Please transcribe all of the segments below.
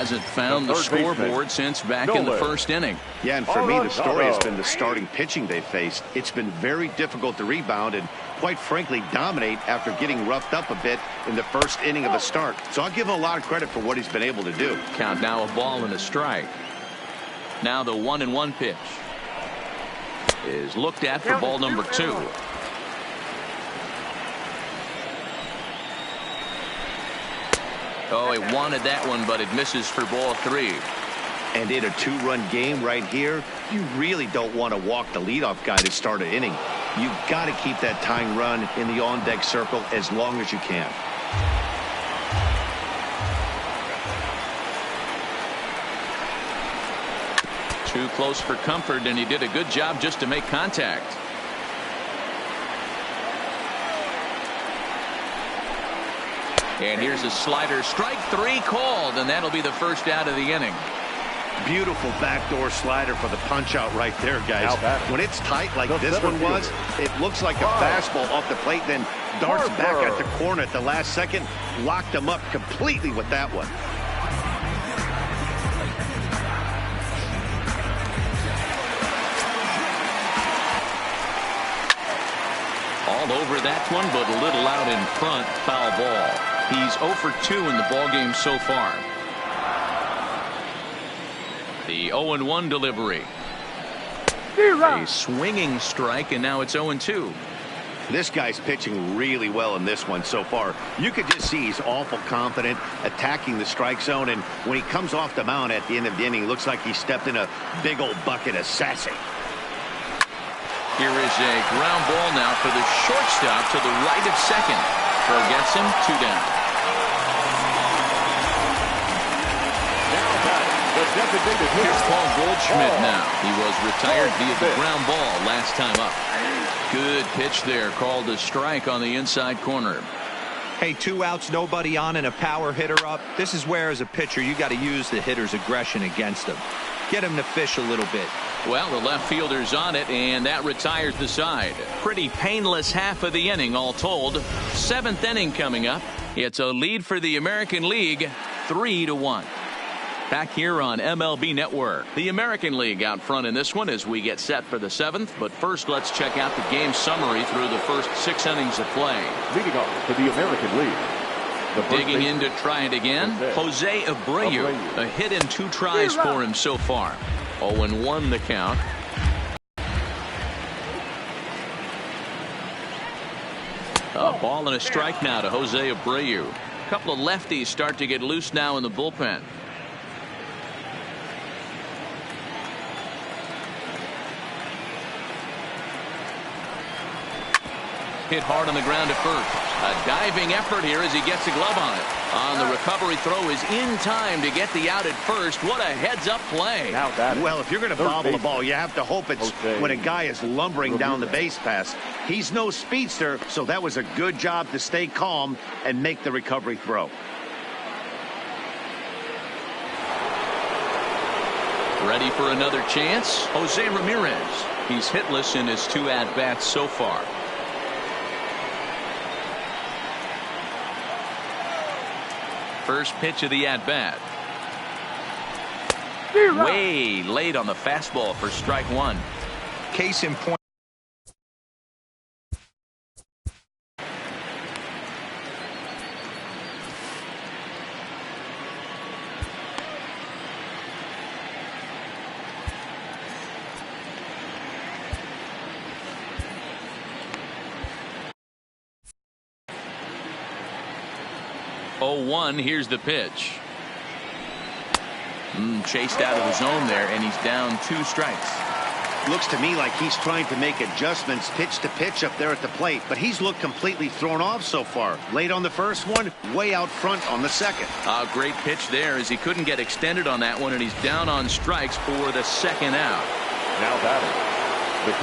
Hasn't found the scoreboard since back in the first inning. Yeah, and for me, the story has been the starting pitching they faced. It's been very difficult to rebound and, quite frankly, dominate after getting roughed up a bit in the first inning of a start. So I'll give him a lot of credit for what he's been able to do. Count now, a ball and a strike. Now the 1-1 pitch is looked at for ball number 2. Oh, he wanted that one, but it misses for ball 3. And in a 2-run game right here, you really don't want to walk the leadoff guy to start an inning. You've got to keep that tying run in the on-deck circle as long as you can. Too close for comfort, and he did a good job just to make contact. And here's a slider, strike 3 called, and that'll be the first out of the inning. Beautiful backdoor slider for the punch out right there, guys. When it's tight like this one was, it looks like a fastball off the plate, then darts back at the corner at the last second. Locked him up completely with that one. All over that one, but a little out in front. Foul ball. He's 0 for 2 in the ballgame so far. The 0-1 delivery. A swinging strike, and now it's 0-2. This guy's pitching really well in this one so far. You could just see he's awful confident attacking the strike zone, and when he comes off the mound at the end of the inning, looks like he stepped in a big old bucket of sassy. Here is a ground ball now for the shortstop to the right of second. Throw gets him, 2 down. Here's Paul Goldschmidt now. He was retired via the ground ball last time up. Good pitch there, called a strike on the inside corner. Hey, 2 outs, nobody on, and a power hitter up. This is where, as a pitcher, you got to use the hitter's aggression against him. Get him to fish a little bit. Well, the left fielder's on it, and that retires the side. Pretty painless half of the inning, all told. 7th inning coming up. It's a lead for the American League, 3-1. Back here on MLB Network. The American League out front in this one as we get set for the 7th. But first, let's check out the game summary through the first 6 innings of play. Leading off for the American League. Digging in to try it again, Jose Abreu. A hit in 2 tries for him so far. 0-1 the count. A ball and a strike now to Jose Abreu. A couple of lefties start to get loose now in the bullpen. Hit hard on the ground at first. A diving effort here as he gets a glove on it. On the recovery throw is in time to get the out at first. What a heads-up play. Well, if you're going to bobble the ball, you have to hope it's when a guy is lumbering down the base pass. He's no speedster, so that was a good job to stay calm and make the recovery throw. Ready for another chance? Jose Ramirez. He's hitless in his 2 at-bats so far. First pitch of the at-bat. Way late on the fastball for strike 1. Case in point. Here's the pitch. Chased out of the zone there, and he's down 2 strikes. Looks to me like he's trying to make adjustments pitch to pitch up there at the plate, but he's looked completely thrown off so far. Late on the first one, way out front on the second. A great pitch there as he couldn't get extended on that one, and he's down on strikes for the 2nd out.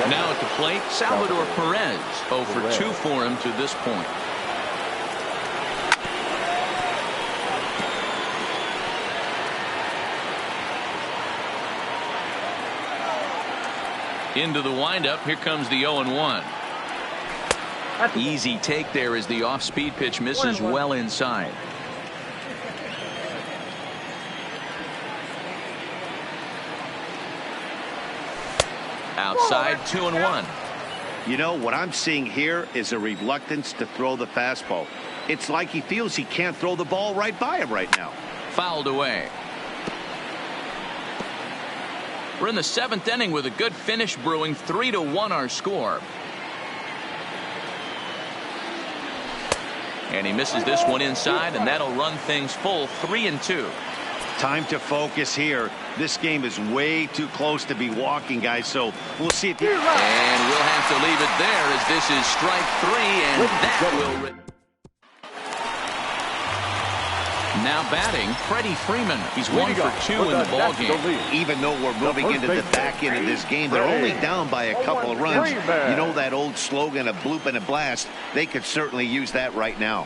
Now at the plate, Salvador Perez. 0 for 2 for him to this point. Into the windup. Here comes the 0-1. Easy take there as the off-speed pitch misses well inside. Outside 2-1. You know, what I'm seeing here is a reluctance to throw the fastball. It's like he feels he can't throw the ball right by him right now. Fouled away. We're in the 7th inning with a good finish brewing. 3-1 our score. And he misses this one inside, and that'll run things full. 3-2. Time to focus here. This game is way too close to be walking, guys, so we'll see if you... And we'll have to leave it there as this is strike 3, and that will... Now batting, Freddie Freeman. He's 1 for 2 in the ball game. Even though we're moving into the back end of this game, they're only down by a couple of runs. You know that old slogan, a bloop and a blast? They could certainly use that right now.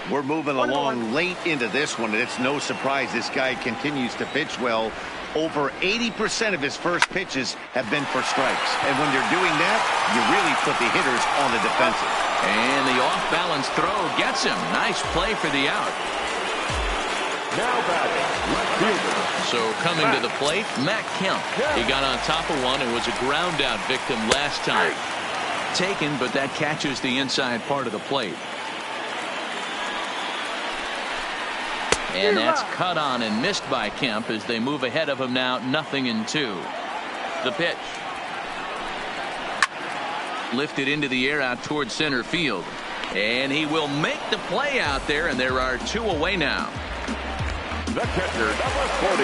We're moving along late into this one, and it's no surprise this guy continues to pitch well. Over 80% of his first pitches have been for strikes. And when you're doing that, you really put the hitters on the defensive. And the off-balance throw gets him. Nice play for the out. Now batting, left fielder. So coming to the plate, Matt Kemp. He got on top of one and was a ground-out victim last time. Taken, but that catches the inside part of the plate. And that's cut on and missed by Kemp as they move ahead of him now, 0-2. The pitch. Lifted into the air out towards center field. And he will make the play out there, and there are 2 away now. The catcher, number 40.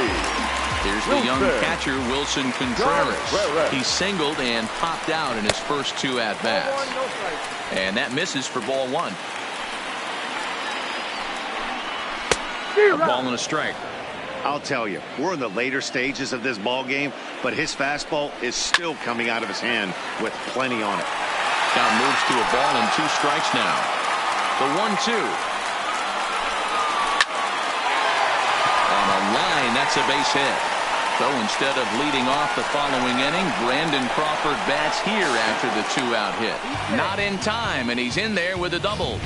Here's the young catcher, Wilson Contreras. He singled and popped out in his first 2 at-bats. And that misses for ball 1. A ball and a strike. I'll tell you, we're in the later stages of this ball game, but his fastball is still coming out of his hand with plenty on it. Count moves to a ball and 2 strikes now. The 1-2. On a line, that's a base hit. So instead of leading off the following inning, Brandon Crawford bats here after the 2-out hit. Not in time, and he's in there with a double.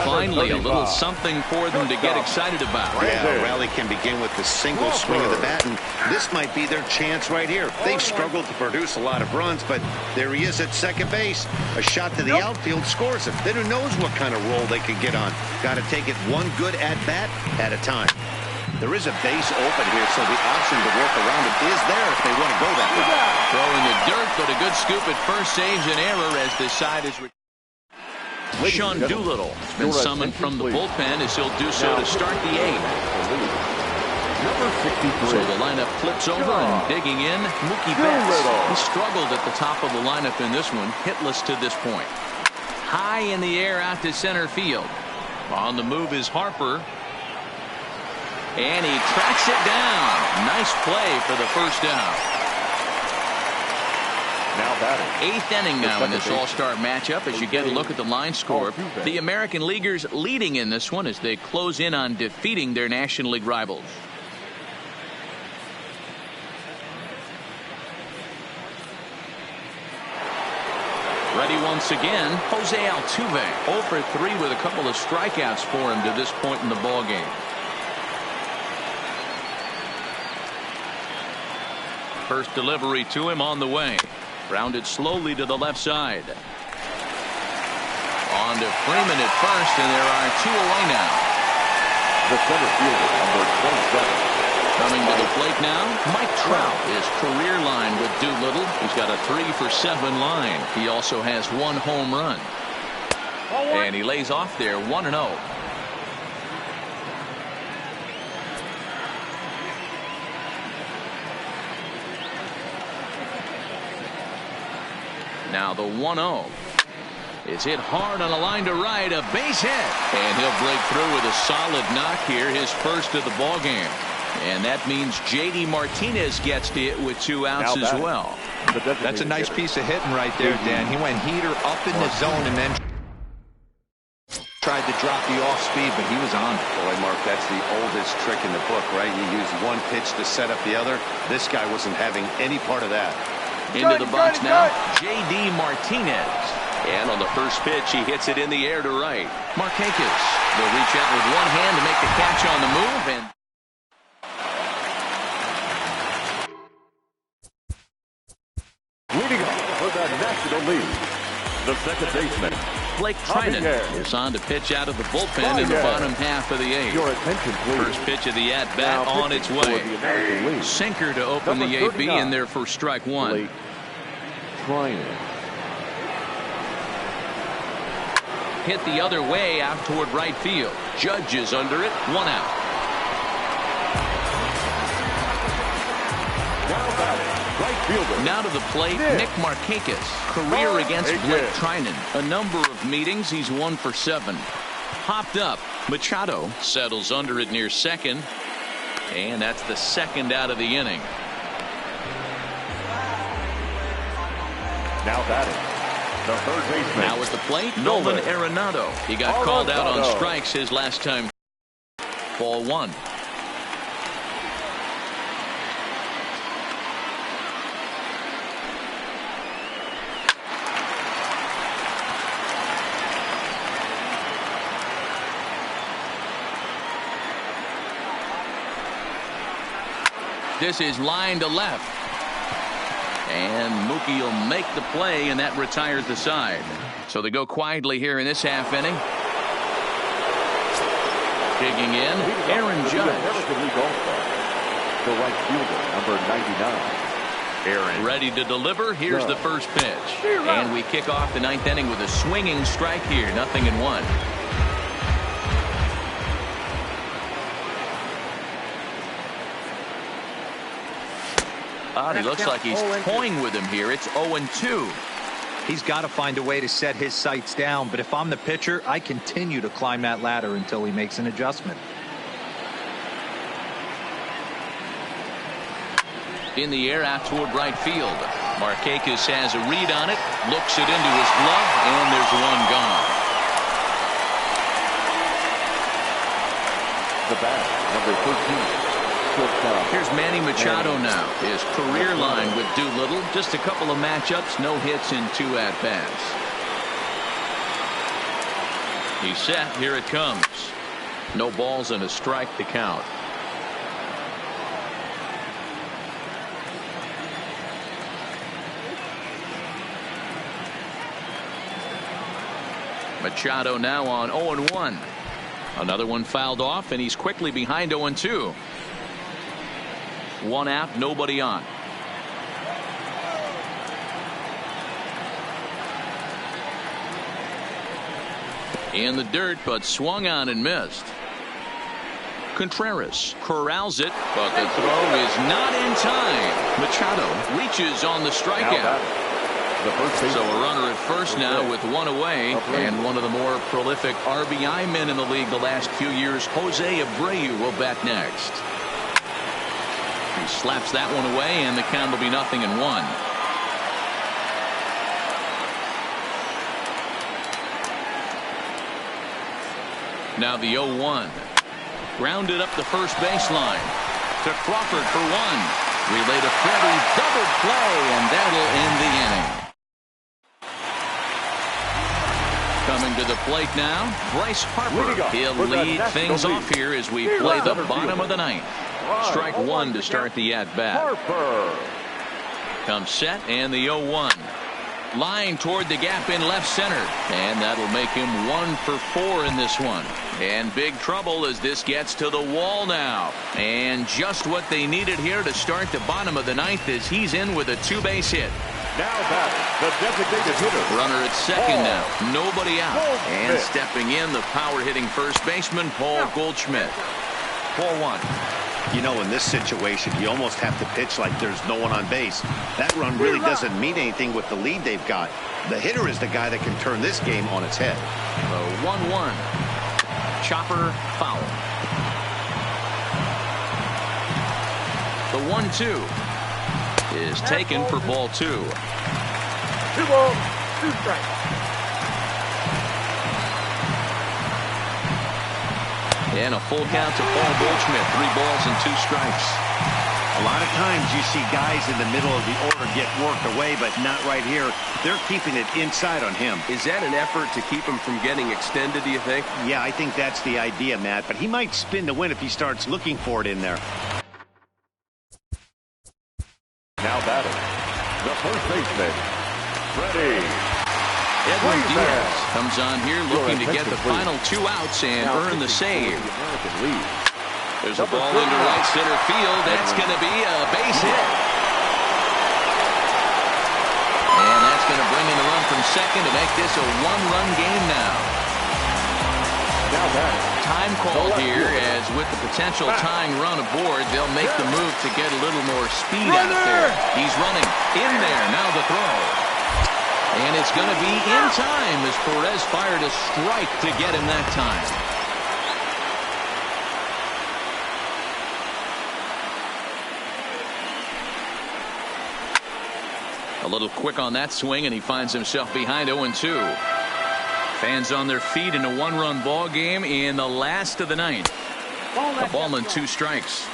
Finally, a little something for them to get excited about. Yeah, a rally can begin with the single swing of the bat, and this might be their chance right here. They've struggled to produce a lot of runs, but there he is at second base. A shot to the outfield scores him. Then who knows what kind of roll they could get on. Got to take it one good at-bat at a time. There is a base open here, so the option to work around it is there if they want to go that route. Throwing the dirt, but a good scoop at first saves an error as the side is... Sean Doolittle has been summoned from the bullpen as he'll do so to start the 8th. Number 63. So the lineup flips over and digging in, Mookie Betts. He struggled at the top of the lineup in this one, hitless to this point. High in the air out to center field. On the move is Harper. And he tracks it down. Nice play for the first down. Now batting. 8th inning now in this all-star matchup as you get a look at the line score. The American Leaguers leading in this one as they close in on defeating their National League rivals. Ready once again, Jose Altuve. 0 for 3 with a couple of strikeouts for him to this point in the ballgame. First delivery to him on the way. Rounded slowly to the left side. On to Freeman at first, and there are 2 away now. The center fielder, number 27. Coming to the plate now, Mike Trout. His career line with Doolittle. He's got a 3 for 7 line. He also has 1 home run. And he lays off there 1-0. Now the 1-0 is hit hard on a line to right, a base hit, and he'll break through with a solid knock here, his first of the ball game. And that means J.D. Martinez gets to it with 2 outs as well. That's a nice piece of hitting right there, Dan. He went heater up in the zone and then tried to drop the off speed, but he was on it. Boy, Mark, that's the oldest trick in the book, right? You use one pitch to set up the other. This guy wasn't having any part of that. Into the box now, J.D. Martinez. And on the first pitch, he hits it in the air to right. Markakis will reach out with one hand to make the catch on the move, and the lead, the second baseman, Blake Trinan is on to pitch out of the bullpen in the bottom half of the eighth. Your attention, please. First pitch of the at-bat on its way. Sinker to open the AB, and there for strike one. Blake Trinan. Hit the other way out toward right field. Judge is under it. One out. Now to the plate, Nick Markakis. Career against Blake Trinan. A number of meetings. He's 1 for 7. Hopped up. Machado settles under it near second. And that's the second out of the inning. Now batting, the third baseman. Now at the plate, Nolan Arenado. He got called out on strikes his last time. Ball one. This is line to left. And Mookie will make the play, and that retires the side. So they go quietly here in this half inning. Digging in, Aaron Judge. The right fielder, number 99. Aaron ready to deliver. Here's the first pitch. And we kick off the ninth inning with a swinging strike here. 0-1. He looks like he's toying with him here. It's 0-2. He's got to find a way to set his sights down, but if I'm the pitcher, I continue to climb that ladder until he makes an adjustment. In the air out toward right field. Markakis has a read on it, looks it into his glove, and there's one gone. The bat, number 13. Here's Manny Machado now. His career line with Doolittle. Just a couple of matchups, no hits in 2 at-bats. He's set. Here it comes. No balls and a strike to count. Machado now on 0-1. Another one fouled off, and he's quickly behind 0-2. 1 out, nobody on. In the dirt, but swung on and missed. Contreras corrals it, but the throw is not in time. Machado reaches on the strikeout. So a runner at first now with 1 away, and one of the more prolific RBI men in the league the last few years, Jose Abreu, will bat next. He slaps that one away, and the count will be 0-1. Now the 0-1. Grounded up the first baseline to Crawford for 1. Relay to Freddie, double play, and that'll end the inning. Coming to the plate now, Bryce Harper. He'll lead things off here as we play the bottom of the ninth. Strike 1 to start the at-bat. Comes set, and the 0-1. Line toward the gap in left center, and that'll make him 1 for 4 in this one. And big trouble as this gets to the wall now. And just what they needed here to start the bottom of the ninth as he's in with a 2-base hit. Now back, the designated hitter. Runner at second now, nobody out. And stepping in, the power-hitting first baseman, Paul Goldschmidt. Ball 1. You know, in this situation, you almost have to pitch like there's no one on base. That run really doesn't mean anything with the lead they've got. The hitter is the guy that can turn this game on its head. The 1-1. Chopper foul. The 1-2 is taken for ball 2. 2 balls, 2 strikes. And a full count to Paul Goldschmidt. 3 balls and 2 strikes. A lot of times you see guys in the middle of the order get worked away, but not right here. They're keeping it inside on him. Is that an effort to keep him from getting extended, do you think? Yeah, I think that's the idea, Matt. But he might spin to win if he starts looking for it in there. Now batting, the first baseman, Ready. Edwin Diaz comes on here looking to get the final 2 outs and earn the save. There's a ball into right center field. That's going to be a base hit. And that's going to bring in the run from second to make this a 1-run game now. Time call here, as with the potential tying run aboard, they'll make the move to get a little more speed out there. He's running in there. Now the throw. And it's going to be in time as Perez fired a strike to get him that time. A little quick on that swing, and he finds himself behind 0-2. Fans on their feet in a 1-run ball game in the last of the ninth. A ball and 2 strikes.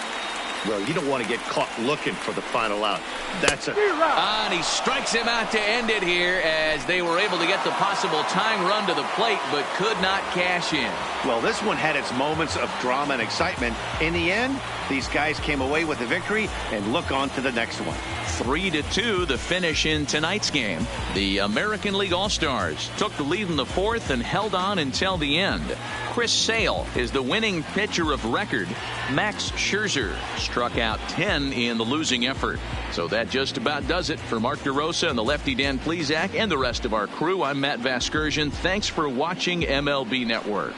Well, you don't want to get caught looking for the final out. That's a... And he strikes him out to end it here, as they were able to get the possible tying run to the plate but could not cash in. Well, this one had its moments of drama and excitement. In the end, these guys came away with a victory and look on to the next one. 3-2 the finish in tonight's game. The American League All-Stars took the lead in the 4th and held on until the end. Chris Sale is the winning pitcher of record. Max Scherzer struck out 10 in the losing effort. So that just about does it. For Mark DeRosa and the lefty Dan Plesac and the rest of our crew, I'm Matt Vasgersian. Thanks for watching MLB Network.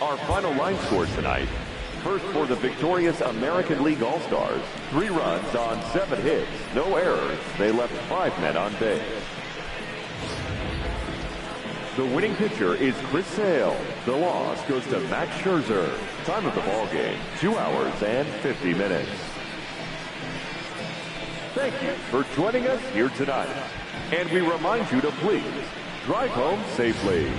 Our final line scores tonight. First, for the victorious American League All-Stars, 3 runs on 7 hits, no errors. They left 5 men on base. The winning pitcher is Chris Sale. The loss goes to Max Scherzer. Time of the ball game, 2 hours and 50 minutes. Thank you for joining us here tonight. And we remind you to please drive home safely.